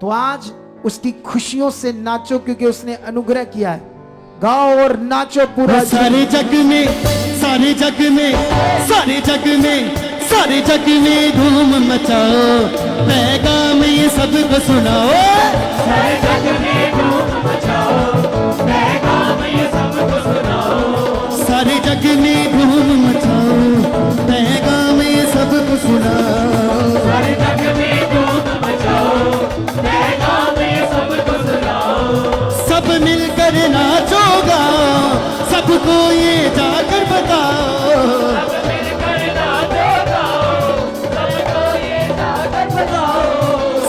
तो आज उसकी खुशियों से नाचो, क्योंकि उसने अनुग्रह किया है। गाओ और नाचो पूरा सारे जग में, सारे जग में, सारे जग में, सारे जग में धूम मचाओ, पैगाम ये सबको सुनाओ। सारे जग में धूम मचाओ, पैगाम ये सबको सुनाओ। सारे जग में धूम मचाओ, पैगाम ये सबको सुनाओ। सारे जग में धूम मचाओ, पैगाम ये सबको सुनाओ। सब मिलकर नाचो गाओ, सबको ये जाकर बताओ। सब मिलकर नाचो गाओ, सबको ये जाकर बताओ।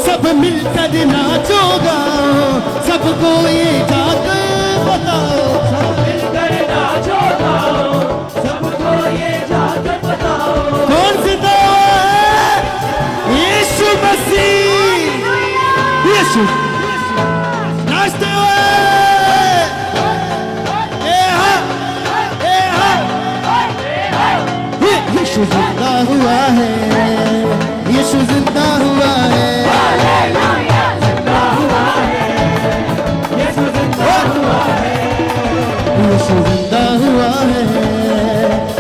सब मिलकर नाचो गाओ, सबको ये जाकर बताओ। सब मिलकर नाचो गाओ, सबको ये जाकर बताओ। कौन जिंदा है? यीशु मसीह। यीशु नाचते हुए यीशु जिंदा हुआ है, यीशु जिंदा हुआ है। हालेलुया, जिंदा हुआ है, यीशु जिंदा हुआ है। यीशु जिंदा हुआ है,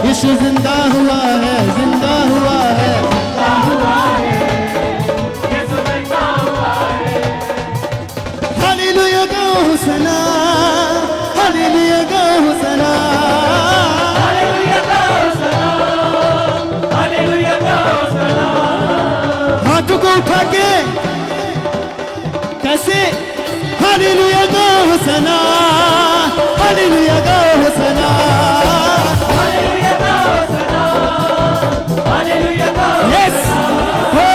यीशु जिंदा हुआ है, जिंदा हुआ है। जिंदा हुआ है, यीशु जिंदा हुआ है। हालेलुया गाओ होसना, हालेलुया गाओ होसना। हालेलुया गाओ सलाम, हालेलुया गाओ सलाम। हाथों को उठा के कैसे? हालेलुया गाओ होसना, हालेलुया गाओ होसना। हालेलुया गाओ सलाम, हालेलुया गाओ यस हो,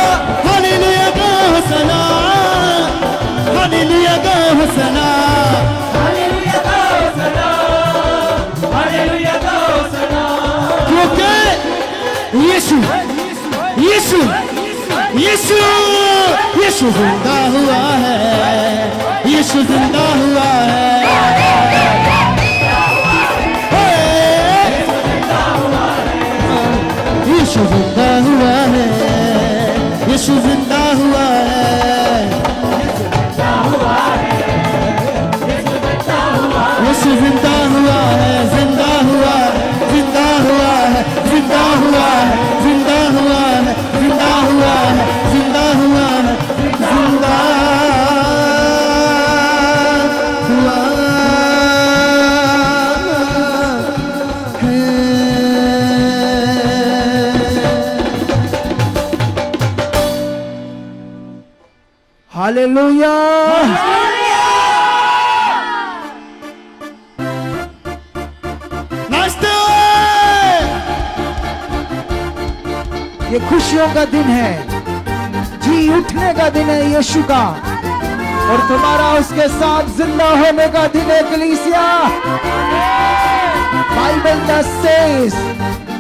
हालेलुया गाओ होसना, हालेलुया गाओ होसना। हालेलुया गाओ सलाम, हालेलुया गाओ सलाम। क्योंकि यीशु यीशु यीशु यीशु जिंदा हुआ है, यीशु जिंदा हुआ है। यीशु जिंदा हुआ है, यीशु जिंदा हुआ है। यीशु जिंदा हुआ है, जिंदा हुआ है, जिंदा हुआ है, जिंदा हुआ है, जिंदा हुआ है, जिंदा हुआ है, जिंदा हुआ है, जिंदा हुआ है। हालेलुया। नाचते हुए ये खुशियों का दिन है, जी उठने का दिन है यीशु का, और तुम्हारा उसके साथ जिंदा होने का दिन है कलीसिया। बाइबल सेज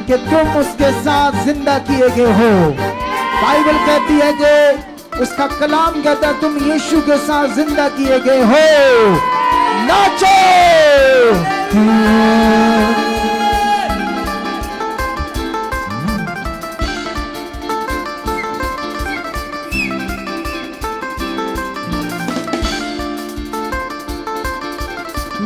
कि तुम उसके साथ जिंदा किए गए हो। बाइबल कहती है कि उसका कलाम कहता है तुम यीशु के साथ जिंदा किए गए हो। नाचो।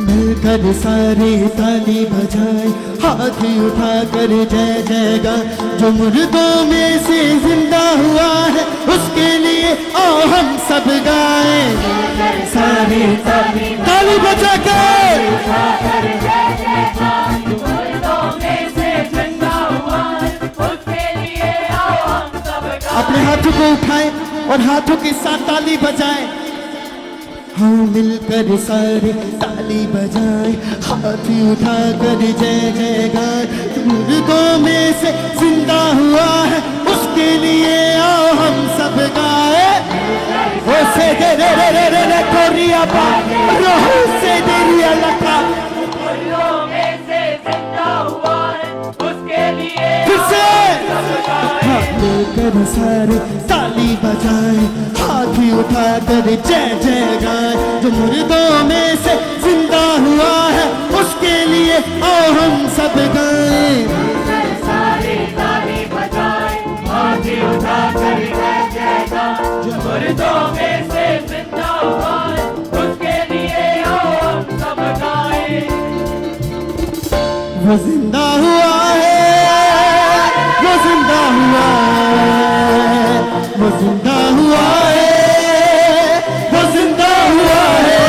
मिलकर सारे ताली बजाए, हाथ उठाकर जय जय गाए। जो मुर्दों में से जिंदा हुआ है, उसके लिए आओ हम सब गाए। सारे ताली बजाकर अपने हाथों को उठाएं और हाथों के साथ ताली बजाएं। हाँ मिलकर सारे ताली बजाए, हाथ उठाकर जय जय गाए। मुर्दों में से जिंदा हुआ है, उसके लिए आओ हम सब गाए। ओ से दे रे रे रे रे रे कोरिया बा रोह से दे रिया लखा। मुर्दों में से जिंदा हुआ है, उसके लिए फिर से हाथ लेकर सारे ताली बजाए, हाथ उठाकर जय जय गाए। जो मुर्दों में से जिंदा हुआ है, उसके लिए आओ हम सब गाए। सारी ताली बजाए, हाथ उठाकर जय जय गाए। जो मुर्दों में से वो जिंदा हुआ है, वो जिंदा हुआ है, वो जिंदा हुआ है, वो जिंदा हुआ है।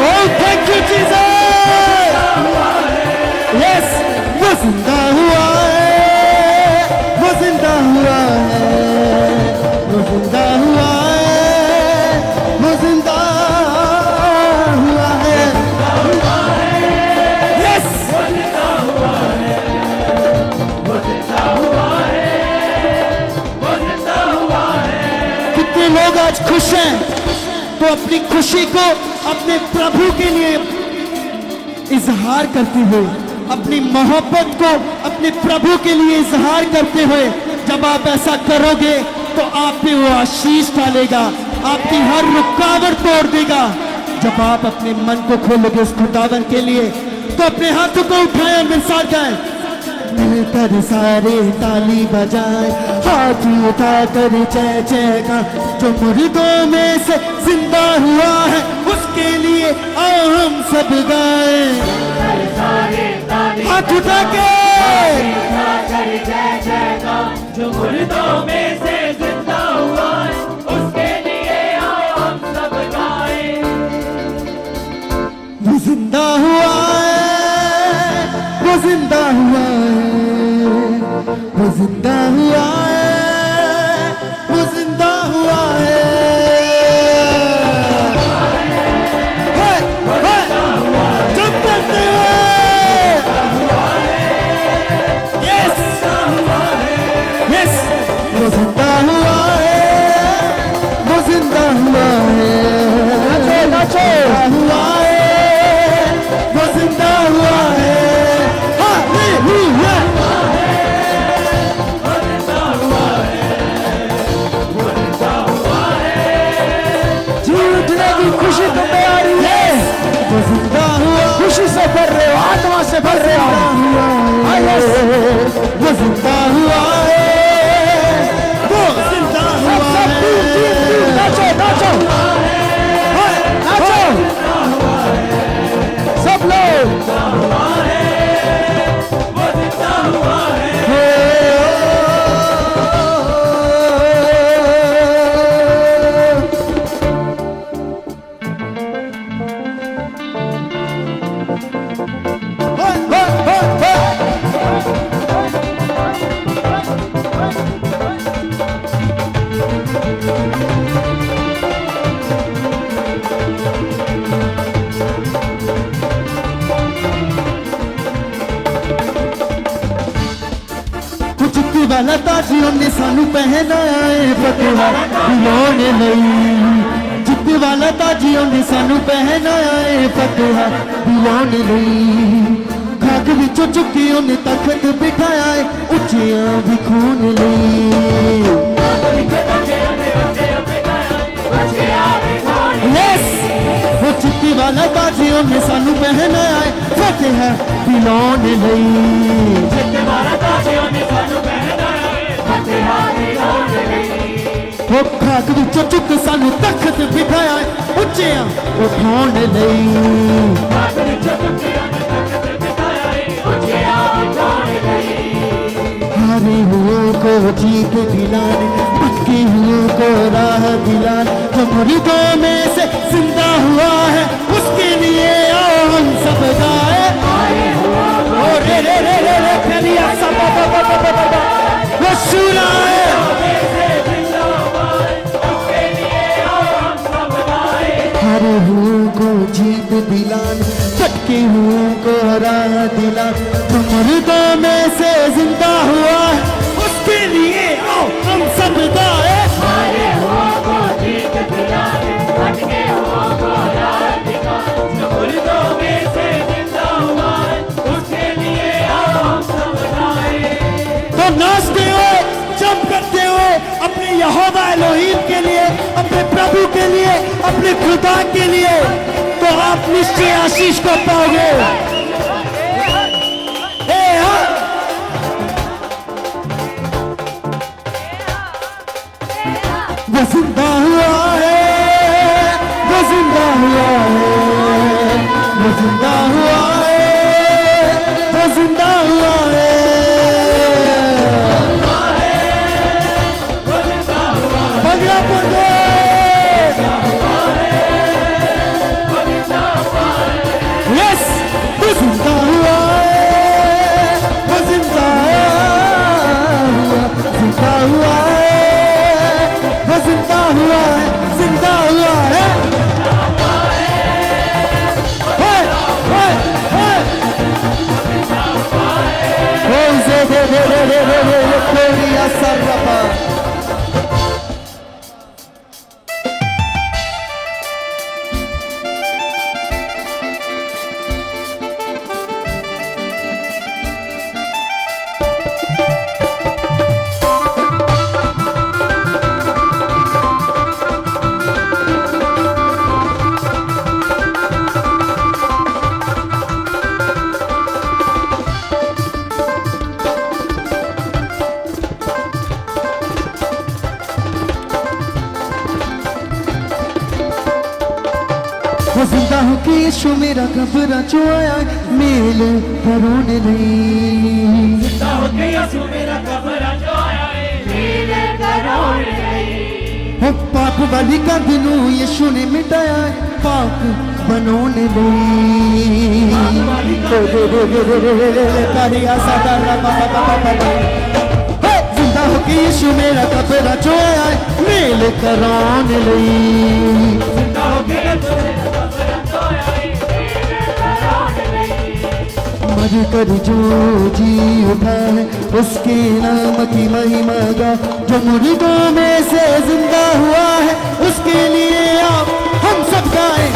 Oh, thank you, Jesus. Yes, वो जिंदा हुआ है, वो जिंदा हुआ है, वो जिंदा हुआ है, वो जिंदा हुआ है। Yes, कितने लोग आज खुश हैं तो अपनी खुशी को अपने प्रभु के लिए इजहार करते हुए, अपनी मोहब्बत को अपने प्रभु के लिए इजहार करते हुए जब आप ऐसा करोगे तो आप पे वो आशीष डालेगा, आपकी हर रुकावट तोड़ देगा। जब आप अपने मन को खोलोगे उस खुदावन के लिए तो अपने हाथों को उठाएं, मेरे साथ गाएं। मिलकर सारे ताली बजाएं, हाथ उठाकर जय जय का, जो मुर्दों में से जिंदा हुआ है उसके लिए आओ हम सब गाएं। हाथ उठा के जय जय का, जो मुर्दों में से जिंदा हुआ है उसके लिए आओ हम सब गाएं। वो जिंदा हुआ है, वो जिंदा हुआ है, वो जिंदा हुआ है, वो जिंदा हुआ है। जब करते हुए यस यस, वो जिंदा हुआ है, वो जिंदा हुआ है, नाचो हुआ है, वो जिंदा हुआ है। हालेलुया, जीतने की खुशी तुम्हें आ रही है, वो जिंदा हुआ, खुशी से भर रहे हो, आत्मा से भर रहे हो। वो जिंदा हुआ है, वो जिंदा हुआ सब तीन तीन तीन है। नाचो नाचो नाचो सब लोग। जित्ती वाला ताजी ਉਹਨੇ ਸਾਨੂੰ ਪਹਿਨਾਇਆ ਏ ਫਤਿਹਾ ਦਿਲਾਉਣ ਲਈ। ਜਿੱਤੀ ਵਾਲਾ ਤਾਜੀ ਉਹਨੇ ਸਾਨੂੰ ਪਹਿਨਾਇਆ ਏ ਫਤਿਹਾ ਦਿਲਾਉਣ ਲਈ। ਖਾਕ ਵਿੱਚੋਂ ਚੁੱਕੀ ਉਹਨੇ ਤਖਤ ਬਿਠਾਇਆ ਏ ਉੱਚਿਆਂ ਵੀ ਖੂਨ ਲਈ। Yes, वो चिट्टी वाला ताजी ਉਹਨੇ ਸਾਨੂੰ ਪਹਿਨਾਇਆ ਏ ਫਤਿਹਾ ਦਿਲਾਉਣ ਲਈ। जितने वाला ताजे ने सानू पहनाया है फतेहा दिलाउण लई। वो खाक ਵਿੱਚੋਂ ਚੁੱਕ ਸਾਨੂੰ ਤਖਤ ਬਿਠਾਇਆ ਏ ਉੱਚਿਆਂ ਉਠਾਉਣ ਲਈ। खाक विचों चुक्कियां ने तख्त बिठाया है ऊंचियां बिठाउण लई। हारे हुओं को जीत दिलाने, पक्के हुओं को राह दिलाने, जो मुर्दों में से जिंदा हुआ है उसके लिए आओ हम सब गाए। ओ रे रे रे रे रे कलिया सब वो शुरा है। हारे हुओं को जीत दिलाने, पक्के हुओं को राह दिलाने, जो मुर्दों में से जिंदा हुआ है उसके लिए आओ हम सब गाए। सारे हुओं को जीत दिलाने, भटके हुओं को राह दिखाने, जो मुर्दों में से जिंदा हुआ है उसके लिए आओ हम सब गाएं। तो नाचते हुए जंप करते हुए अपने यहोवा एलोहीम के लिए, अपने प्रभु के लिए, अपने खुदा के लिए, तो आप निश्चय आशीष को पाओगे। हाँ। वो जिंदा हुआ है, कोरिया सरपा वो जिंदा हूँ कि यीशु मेरा घबरा जो आया मेल करोने नहीं वो पाप वाली का दिनों यीशु ने मिटाया है पाप बनोने नहीं जिंदा हो कि यीशु मेरा घबरा जो आया है मेल करोने नहीं मर कर जो जी उठा है उसके नाम की महिमा गा जो मुर्दों में से जिंदा हुआ है उसके लिए आप हम सब गाएं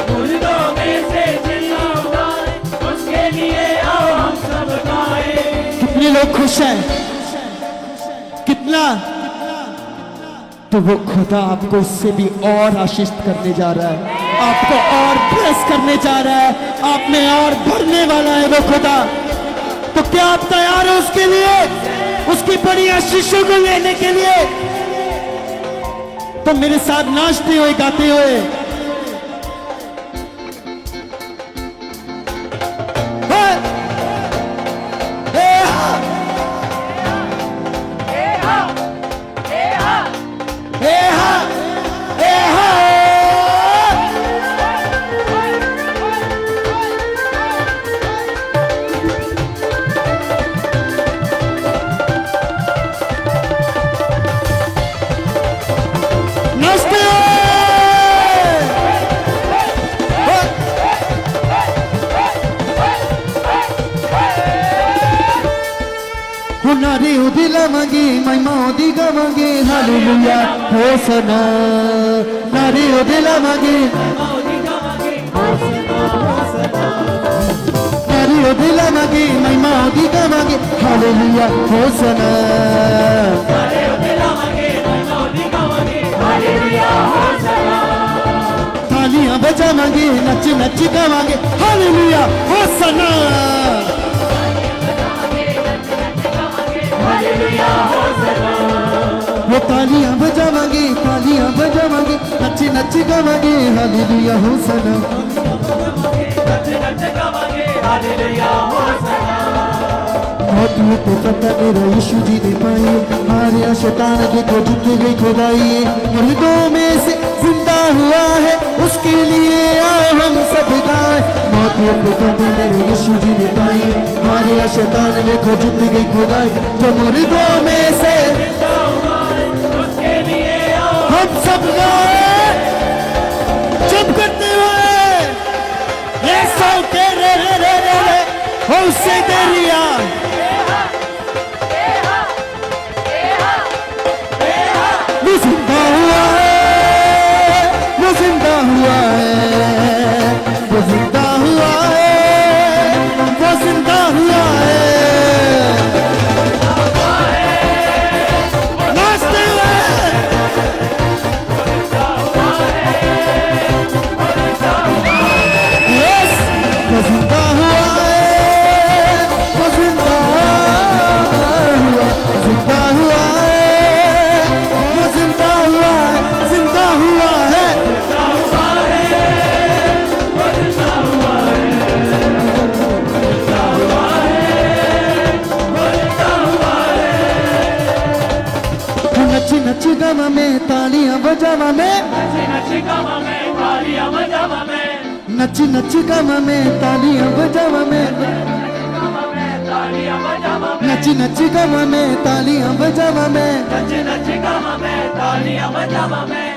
मुर्दों में से जिंदा हुआ है उसके लिए आओ हम सब गाएं। कितने लोग खुश हैं कितना तो वो खुदा आपको इससे भी और आशीष करने जा रहा है आपको और ब्लेस करने जा रहा है आप में और भरने वाला है वो खुदा तो क्या आप तैयार हो उसके लिए उसकी बड़ी आशीषों को लेने के लिए तो मेरे साथ नाचते हुए गाते हुए नारी उदिला मांगे महिमा उदी गावांगे हालेलुया होसना नारी उदिला मांगे नारी उदिला मांगे महिमा उदी गावांगे हालेलुया होसना तालियां बजावांगे नच नच गावांगे हालेलुया होसना वो तालियां बजावांगे नच नच गावांगे हालेलुया होसना बहुत तो पता मेरा यीशु जी ने पाई हारे शैतान देखो झुक गई खुदाई मुर्दों में से जिंदा हुआ है उसके लिए आओ हम सब गाएं बहुत तो पता मेरे यीशु जी ने पाई हारे शैतान देखो झुक गई खुदाई जो मुर्दों में से हम सब गाएं चुप करते हुए ये सौ के रे रे रे रे हो से दरिया वो जिंदा हुआ है वो जिंदा हुआ है वो जिंदा हुआ है वो जिंदा हुआ है नाचते हुए यस वो जिंदा हुआ है वो जिंदा हुआ जिंदा हुआ है वो जिंदा हुआ है जिंदा हुआ है नच नच गावा में तालियां बजावा में नच गावा में तालियां बजावा में नच नच गावा में तालियां बजावा में तालियां बजावा में नच नच गावा में तालियां बजावा में नच गावा में तालियां बजावा में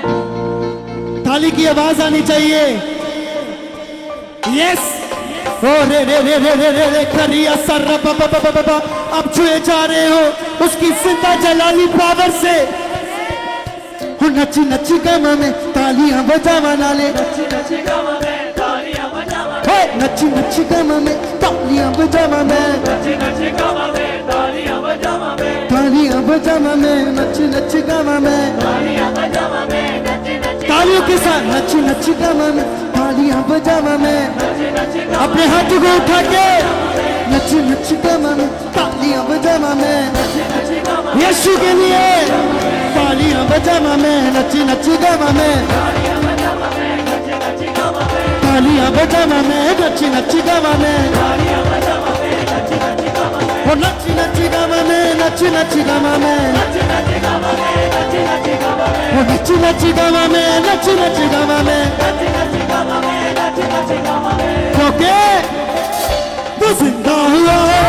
ताली की आवाज आनी चाहिए यस ओ रे करिया सर अब छुए जा रहे हो उसकी जिंदा जलाली पावर से। हो नची नची गम में तालियां बजावा नाले, नची नची गम में तालियां बजावा, हो नची नची गम में तालियां बजावा में, नची नची गम में तालियां बजावा में, तालियां बजावा में, नची नची गम में, तालियां बजावा में, नची नची तालियों के साथ नची नची गम में तालियां बजावा में। नची नची गम अपने हाथ को उठा के नची नची गम में तालियां बजावा में, नची नची गम यीशु के लिए तालियां बजावा में, नची नची गम में, तालियां बजावा में, नची नची गम में, तालियां बजावा में, नची नची गम में, तालियां बजावा में, नची नची गम में, हो नची नची गम में, नची नची गम में, नची नची गम में, नची नची गम में, हो नची नची गम में, नची नची गम में, नची नची गम में, नची नची गम में, क्योंकि वो जिंदा हुआ है,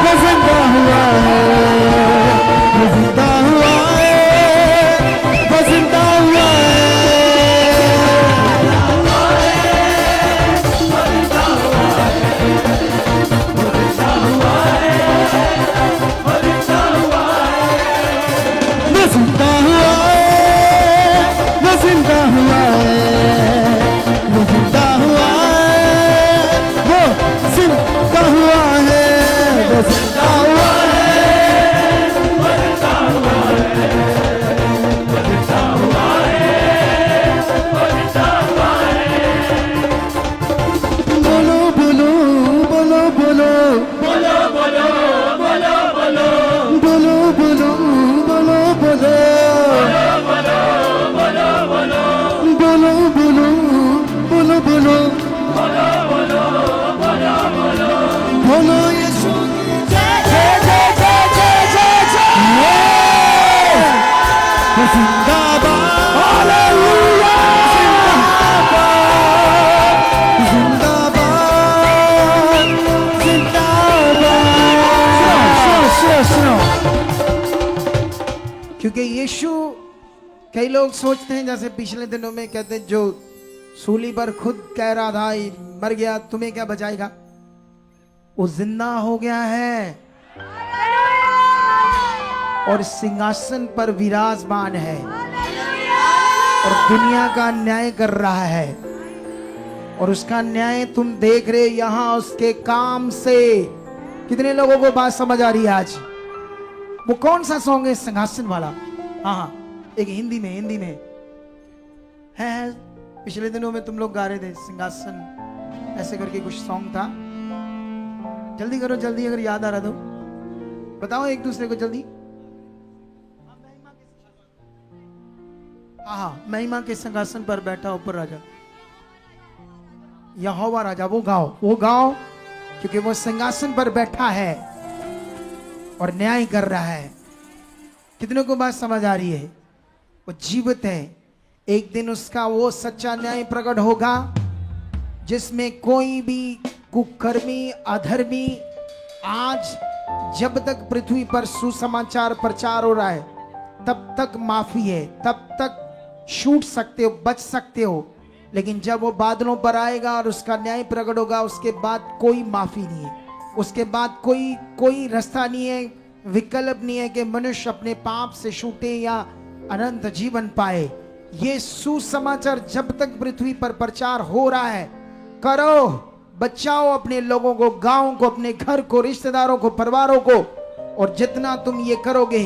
वो जिंदा हुआ है, वो जिंदा हुआ है, वो जिंदा हुआ है। वो जिंदा हुआ है, वो जिंदा हुआ है, वो जिंदा हुआ है, वो जिंदा हुआ है, वो जिंदा हुआ है। बोलो बोलो बोलो बोलो बोलो बोलो बोलो बोलो बोलो बोलो बोलो बोलो बोलो बोलो बोलो बोलो बोलो यीशु की जय जय जय जय जय जय जय जिंदाबाद हालेलुया जिंदाबाद जिंदाबाद सुनो। क्योंकि यीशु, कई लोग सोचते हैं जैसे पिछले दिनों में कहते हैं जो सूली पर खुद कह रहा था मर गया तुम्हें क्या बचाएगा, वो जिंदा हो गया है और सिंहासन पर विराजमान है और दुनिया का न्याय कर रहा है। और उसका न्याय तुम देख रहे यहां उसके काम से। कितने लोगों को बात समझ आ रही है आज? वो कौन सा सॉन्ग है? सिंहासन वाला। हाँ, एक हिंदी में है। पिछले दिनों में तुम लोग गा रहे थे सिंहासन, ऐसे करके कुछ सॉन्ग था। जल्दी करो जल्दी, अगर याद आ रहा तो बताओ एक दूसरे को जल्दी। हाँ, महिमा के सिंहासन पर बैठा ऊपर राजा, यहोवा राजा। वो गाओ क्योंकि वो सिंहासन पर बैठा है और न्याय कर रहा है। कितनों को बात समझ आ रही है? वो जीवित है। एक दिन उसका वो सच्चा न्याय प्रकट होगा जिसमें कोई भी कुकर्मी अधर्मी, आज जब तक पृथ्वी पर सुसमाचार प्रचार हो रहा है तब तक माफी है, तब तक छूट सकते हो, बच सकते हो। लेकिन जब वो बादलों पर आएगा और उसका न्याय प्रकट होगा, उसके बाद कोई माफी नहीं है, उसके बाद कोई रास्ता नहीं है, विकल्प नहीं है कि मनुष्य अपने पाप से छूटे या अनंत जीवन पाए। ये सुसमाचार जब तक पृथ्वी पर प्रचार हो रहा है, करो, बचाओ अपने लोगों को, गांव को, अपने घर को, रिश्तेदारों को, परिवारों को। और जितना तुम ये करोगे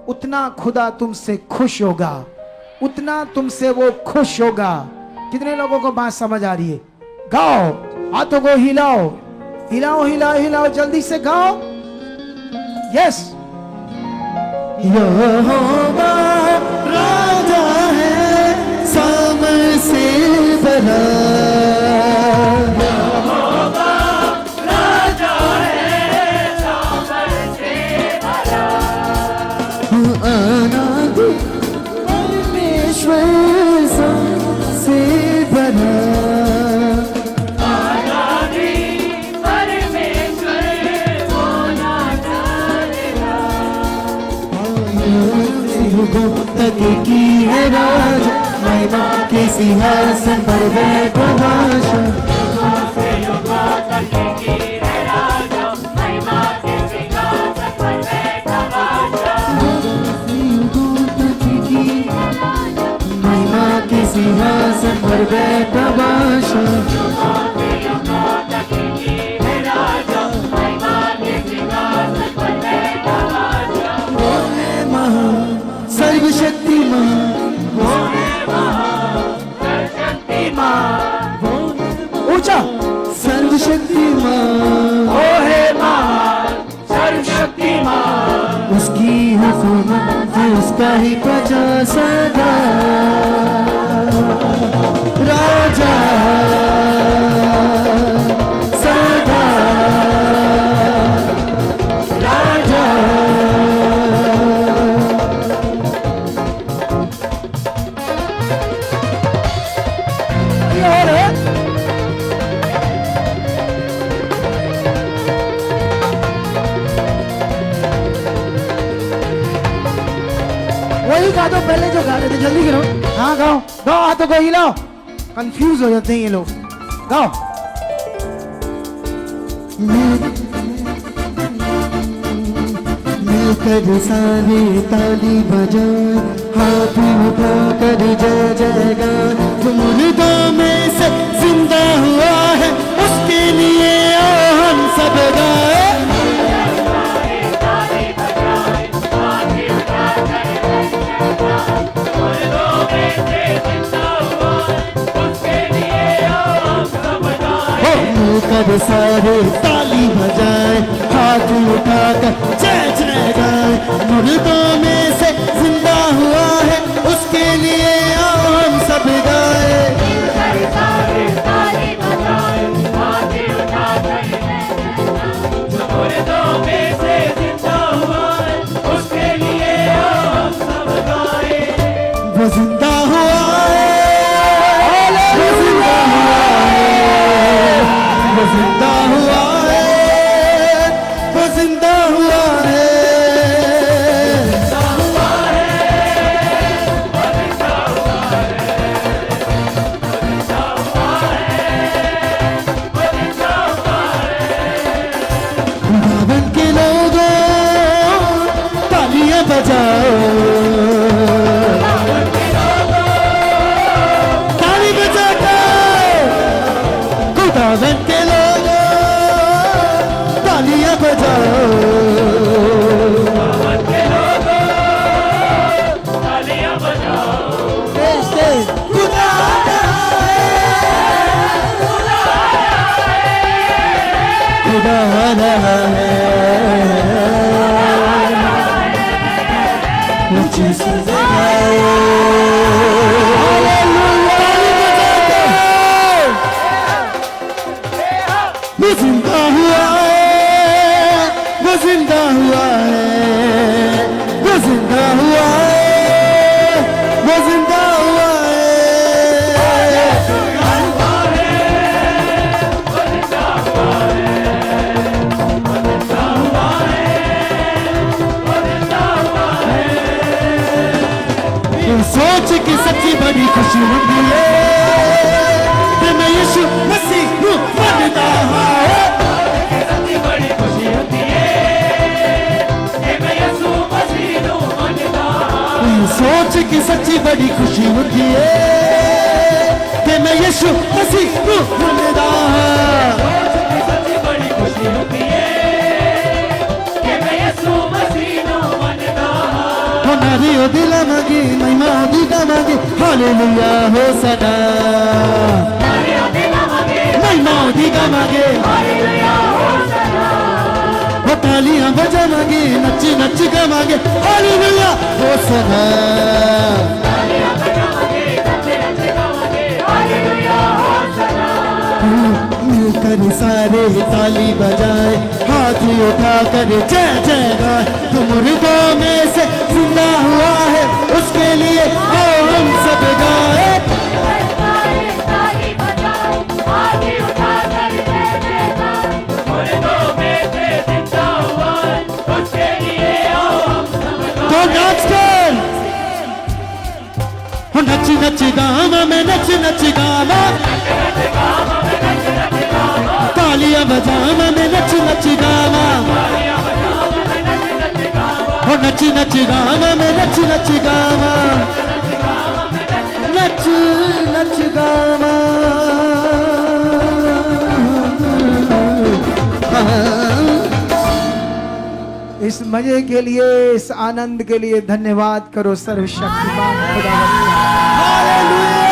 उतना खुदा तुमसे खुश होगा, उतना तुमसे वो खुश होगा। कितने लोगों को बात समझ आ रही है? गाओ, हाथों को हिलाओ, हिलाओ हिलाओ हिलाओ, जल्दी से गाओ। यस, यहोवा राजा है सामर से बना, यहोवा राजा है सामर से भरा, अनादि परमेश्वर से बना, अनादि परमेश्वर होना जानेगा, युगों तक की है राज, महिमा के सिंहासन पर बैठो बादशाह। पर बैठा बादशाह। सर्वशक्तिमान ऊंचा सर्वशक्तिमान ओ हे महान सर्वशक्तिमान, उसकी हुकूमत है, उसका ही प्रजा सदा राजा सदा राजा। ये और है वही गा दो पहले जो गा रहे थे, जल्दी करो। हाँ गाओ गाओ, हाथों को हिलाओ, कंफ्यूज हो जाते हैं ये लोग। गाओ। मिलकर सारे ताली बजाए, हाथ उठा कर जय जयगान। जो मुर्दों में से जिंदा हुआ है, उसके लिए आओ हम सब गाए। मिलकर सारे ताली बजाए, हाथ उठाकर जय जय गाए। मुर्दों में से जिंदा हुआ है, उसके लिए आओ हम सब गाए। मुर्दों में से जिंदा हुआ है, उसके लिए आओ हम सब गाए। वो जिंदा हुआ है, वो जिंदा हुआ है, वो जिंदा हुआ है, वो जिंदा हुआ है। खुदावन के लोगों तालियां बजाओ, ताली बजाकर खुदावन के लोगों तालियां बजाओ। तालियां बजाओ, तेज तेज। खुदा आया है, खुदा आ रहा है, ऊंची से जगाओ। ताली बजाकर वो जिंदा हुआ है, वो जिंदा हुआ है, वो जिंदा हुआ है, वो जिंदा हुआ है। सोच की सच्ची बड़ी खुशी होती है कि मैं यीशु मसीह हूँ बनता है। सच्ची बड़ी खुशी होती है कि मैं यीशु मसीह हूँ बनता हूँ। सोच की सच्ची बड़ी खुशी होती है कि मैं यीशु मसीह हूँ बनता है। सच्ची बड़ी खुशी होती है कि मैं यीशु मसीह हूँ बनता हूँ। हमारी ओ दिल मांगी महिमा दिल मांगी, हालेलुया हो सदा। महिमा दिल मांगे, वो तालियां बजा मांगे, नच नच गा मांगे, हालेलुया हो सदा। मिलकर सारे ताली बजाए, हाथ उठा कर जय जय गाए। तो मुर्दों में से जिंदा हुआ है, उसके लिए आओ हम सब गाए। मुर्दों में से जिंदा हुआ है, उसके लिए आओ हम सब तो नाच कर, नच नच गामा में नच नच गामा, तालियां बजामा में नच नच गामा। हो नच नच गामा में नच नच गामा, नच नच गामा। इस मजे के लिए, इस आनंद के लिए धन्यवाद करो सर्वशक्तिमान खुदावंद का। हालेलुया।